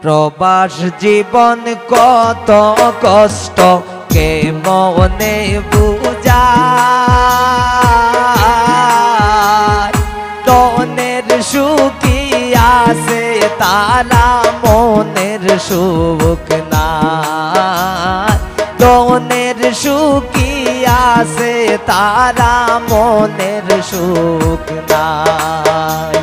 প্রবাস জীবন কত কষ্ট কে মনে বুঝায় টনের সুখী আছে তারা মনের সুখ না টনের সুখী আছে তারা মনের সুখ নাই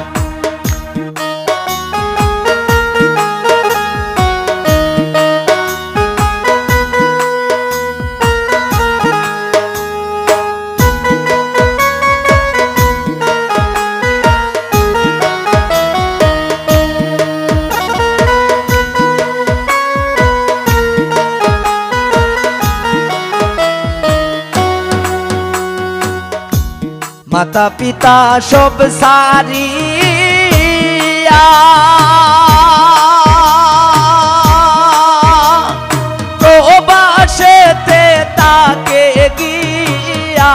माता पिता सब सारिया प्रवासेते ताके गिया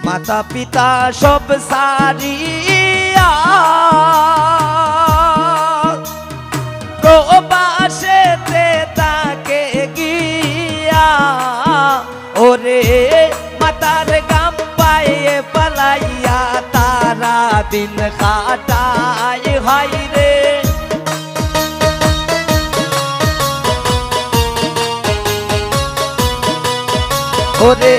माता पिता सब सारिया प्रवासेते ताके गिया ओरे मातार गाम पाए पलाइया तारा दिन काटाय हाय रे ओरे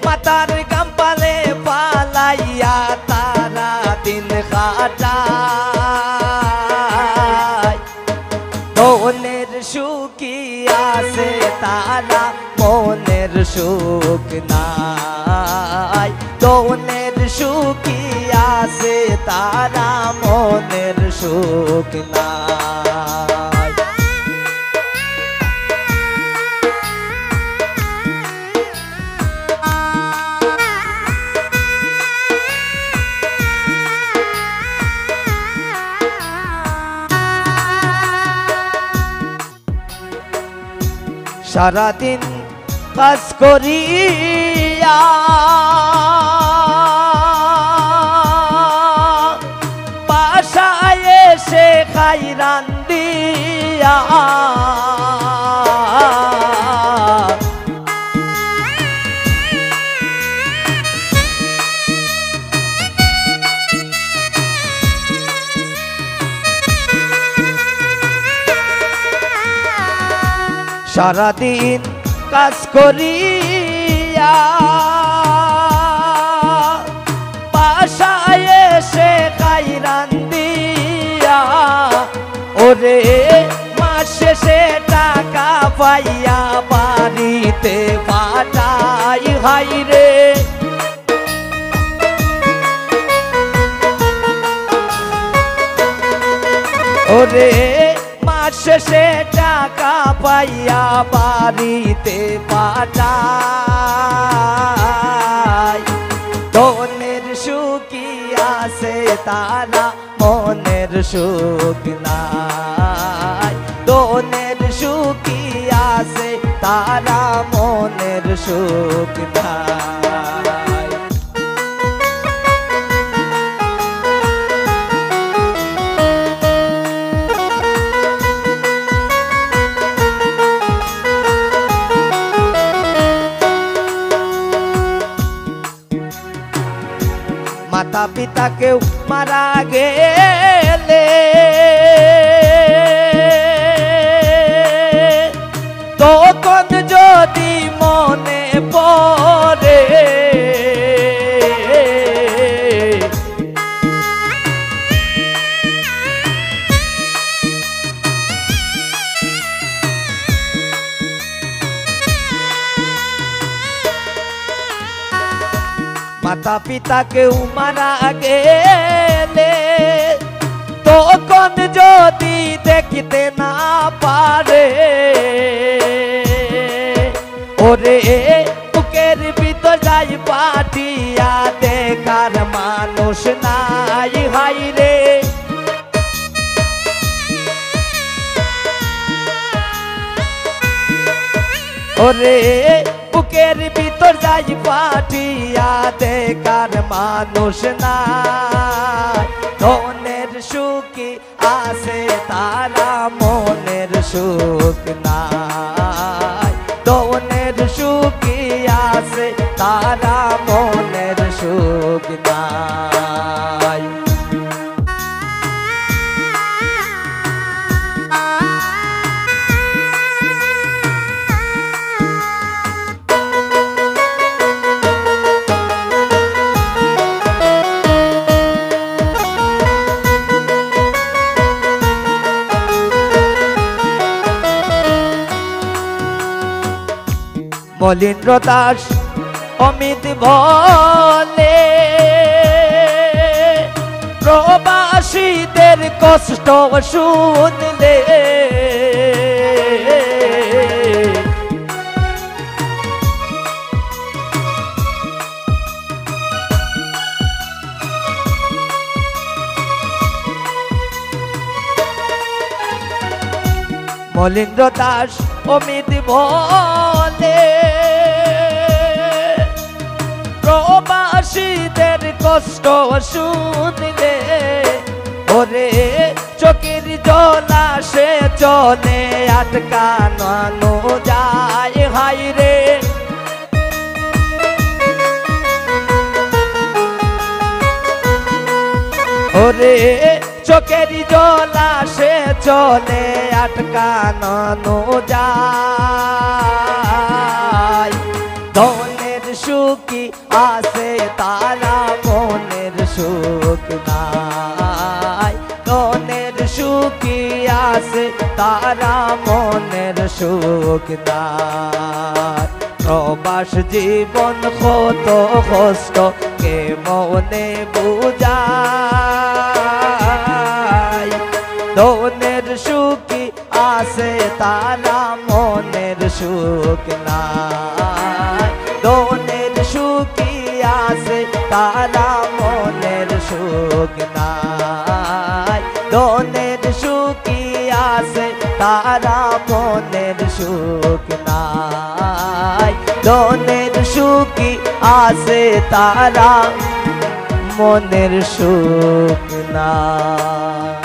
मातार गाम पाले पालाइया तारा दिन काटाय মনের সুখী আছে তারা মনের সুখ নাই মনের সুখী আছে তারা মনের সুখ নাই सारा दिन काज करिया बासाय एसे खाई रांदिया सारा दिन काज करिया बासाय एसे खाई रांदिया ओरे मास शेषे टाका पाइया बाड़ीते पाठाई हाय रे ओरे शेषे टाका पाइया बाड़ीते पाठाय মনের সুখী আছে তারা মনের সুখ নাই মনের সুখী আছে তারা মনের সুখ নাই माता पिता के मारा गेले तो कौन ज्योति मने पड़े माता पिता के मारा गेले तो कौन ज्योति देखते ना पारे ओरे बुकेर भीतर जाई पाटिया देखार मानुष নাই हाय रे ওরে বুকের ভিতর যাই পাঠিয়া দেখার মানুষ না মনের সুখী আছে তারা মনের সুখ নাই মনের সুখী আছে তারা মনের সুখ নাই মলিন্দ্র দাস অমিত বলে প্রবাসীদের কষ্ট শুনলে মলিন্দ্র দাস অমিত বলে প্রবাসীদের কষ্ট শুনলে ওরে চোখের জল আসে চলে আটকানো যায় হাই রে ওরে চোখের জল আসে চলে আটকানো যায় ধনের সুখী আছে তারা মনের সুখ নাই ধনের সুখী আছে তারা মনের সুখ নাই প্রবাস জীবন কত কষ্ট কে মনে বুঝায় ধনের সুখী আছে তারা মনের সুখ নাই ধনের সুখী আছে তারা মনের সুখ নাই ধনের সুখী আছে তারা মনের সুখ নাই ধনের সুখী আছে তারা মনের সুখ নাই।